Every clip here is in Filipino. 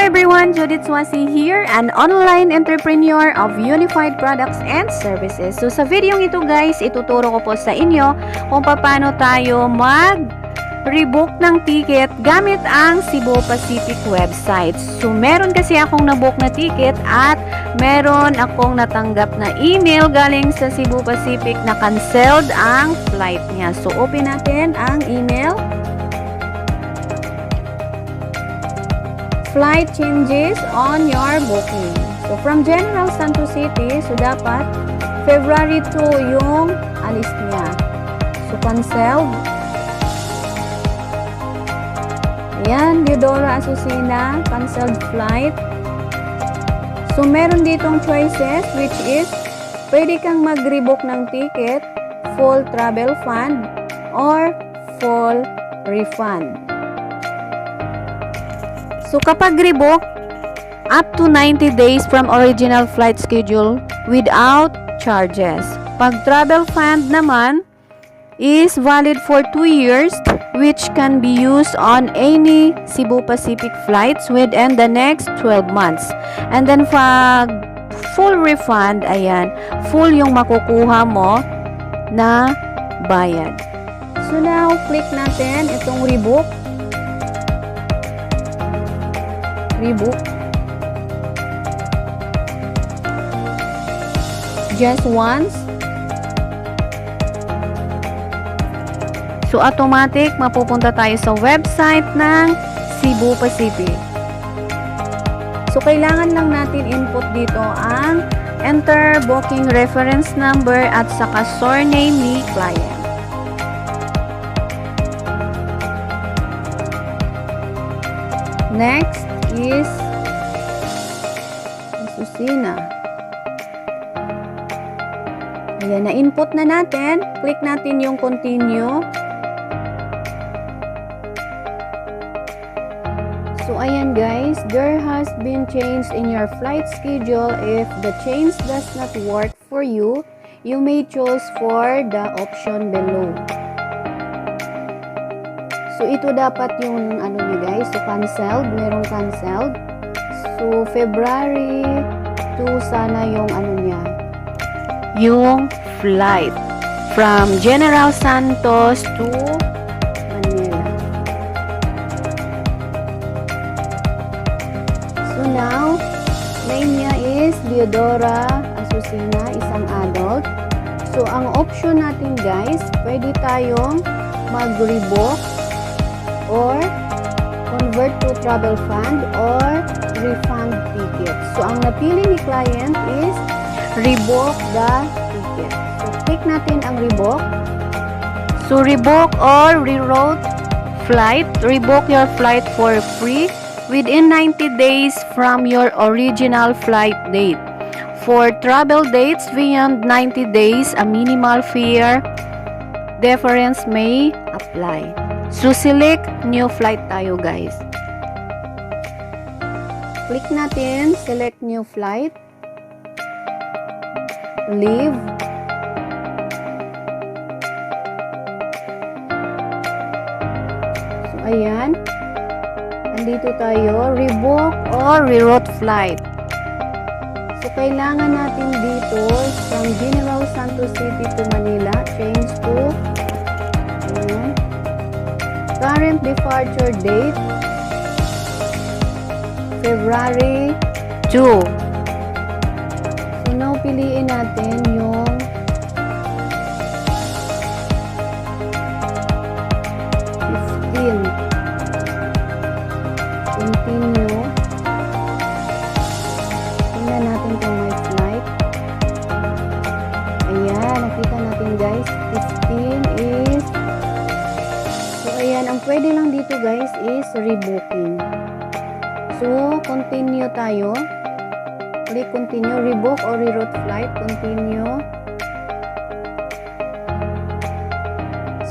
everyone, Judith Swasi here, an online entrepreneur of unified products and services. So sa video ito guys, ituturo ko po sa inyo kung paano tayo mag-rebook ng ticket gamit ang Cebu Pacific website. So meron kasi akong nabook na ticket at meron akong natanggap na email galing sa Cebu Pacific na canceled ang flight niya. So open natin ang email. Flight changes on your booking. So, from General Santos City, so dapat February 2 yung alis niya. So, canceled. Ayan, Deodora Asusina, canceled flight. So, meron ditong choices which is pwede kang mag-rebook ng ticket, full travel fund, or full refund. So, kapag rebook, up to 90 days from original flight schedule without charges. Pag travel fund naman is valid for 2 years which can be used on any Cebu Pacific flights within the next 12 months. And then pag full refund, ayan, full yung makukuha mo na bayad. So now, click natin itong rebook. Just once. So automatic mapupunta tayo sa website ng Cebu Pacific. So kailangan lang natin input dito ang enter booking reference number at saka surname ni client. Next is Asusina. Ayan, na-input na natin. Click natin yung continue. So, ayan guys, there has been change in your flight schedule. If the change does not work for you, you may choose for the option below. So, ito dapat yung ano niyo guys. So, canceled. Merong canceled. So, February 2 sana yung ano niya. Yung flight from General Santos to Manila. So, now, name niya is Deodora Asusina, isang adult. So, ang option natin guys, pwede tayong mag-rebook or convert to travel fund or refund ticket. So, ang napili ni client is rebook the ticket. So, click natin ang rebook. So, rebook or reroute flight. Rebook your flight for free within 90 days from your original flight date. For travel dates beyond 90 days, a minimal fare difference may apply. So, select new flight tayo guys. Click natin, select new flight. Leave. So, ayan. Andito tayo, rebook or reroute flight. So, kailangan natin dito from General Santos City to Manila, change to ayan. Current departure date, February 2. So, now, piliin natin yung continue. Tingnan natin kung may flight. Ayan, nakita natin guys, 15 is ayan, ang pwede lang dito guys is rebooking. So, continue tayo. Click continue, rebook or reroute flight, continue.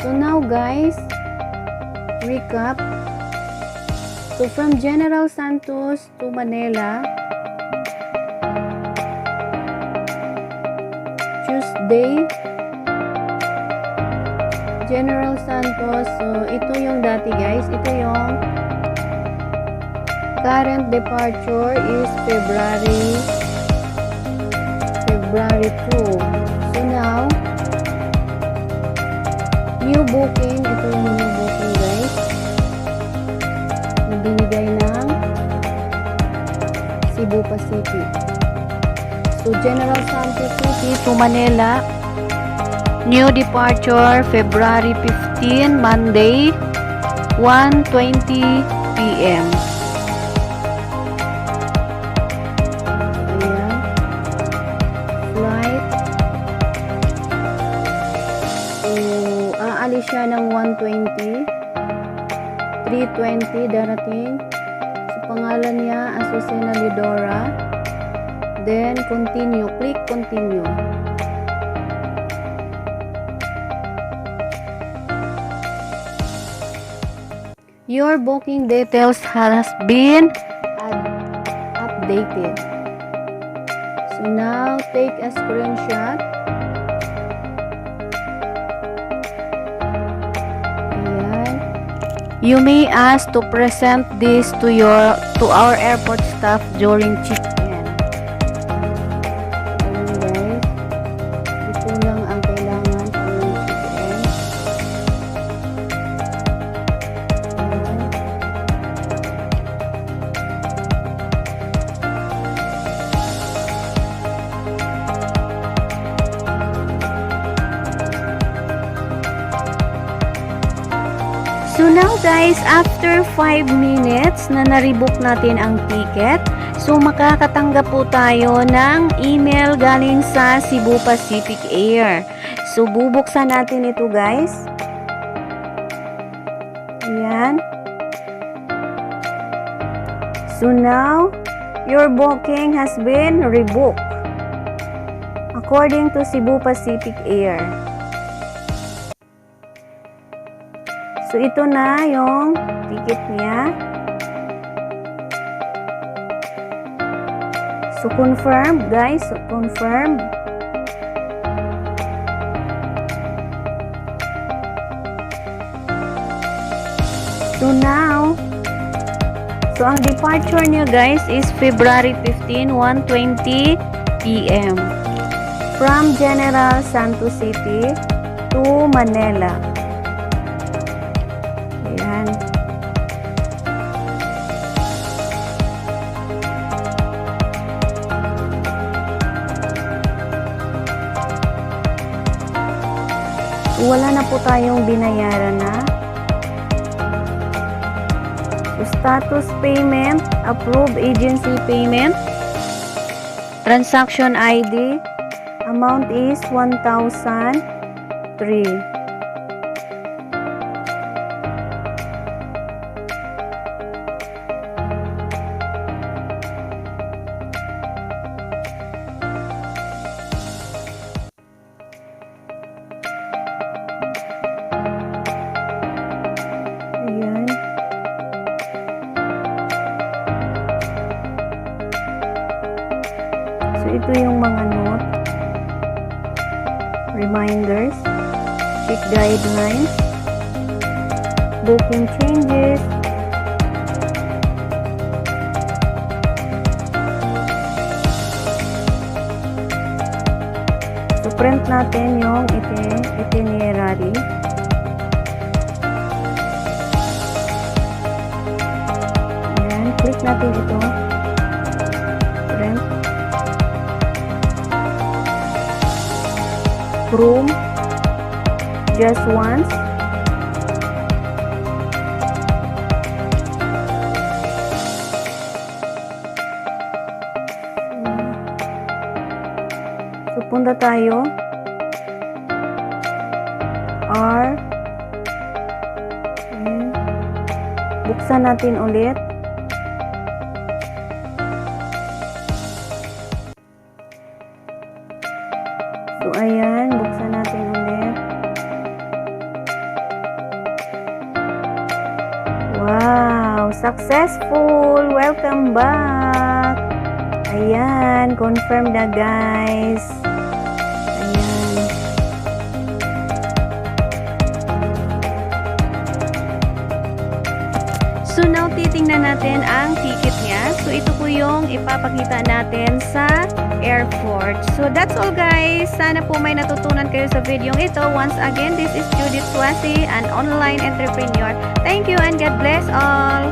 So, now guys, recap. So, from General Santos to Manila, Tuesday, General Santos. So, ito yung dati guys. Ito yung Current departure is February 2. So now, new booking. Ito yung new booking, guys. Na binigay ng Cebu Pacific. So, General Santos City to Manila. New departure, February 15, Monday, 1:20 p.m. Ayan. Flight. So, aalis siya ng 1:20. 3:20 darating. So, pangalan niya, Azucena Lidora. Then, continue. Click continue. Your booking details has been updated. So now, take a screenshot. Ayan. You may ask to present this to our airport staff during check-in. Ayan, guys. Ito lang ang kailangan pag check-in. So now guys, after 5 minutes na na-rebook natin ang ticket, so makakatanggap po tayo ng email galing sa Cebu Pacific Air. So bubuksan natin ito, guys. Ayan. So now, your booking has been rebooked according to Cebu Pacific Air. So, ito na yung ticket niya. So, confirm, guys. So, confirm. So, now, so, ang departure niya, guys, is February 15, 1:20 p.m. from General Santos City to Manila. Ayan. Wala na po tayong binayaran na. So, status payment, approved agency payment, transaction ID, amount is 1,003. Ayan. So, ito yung mga note. Reminders. Check guidelines. Booking changes. So, print natin yung itinerary. Click natin ito. Print. Room. Just once. So, punta tayo. R. Ayan. Buksan natin ulit. So, ayan. Buksan natin ulit. Wow! Successful! Welcome back! Ayan. Confirm na, guys. Ayan. So now titingnan natin ang ticket niya. So ito po yung ipapakita natin sa airport. So that's all guys. Sana po may natutunan kayo sa video ito. Once again, this is Judith Swasi, an online entrepreneur. Thank you and God bless all.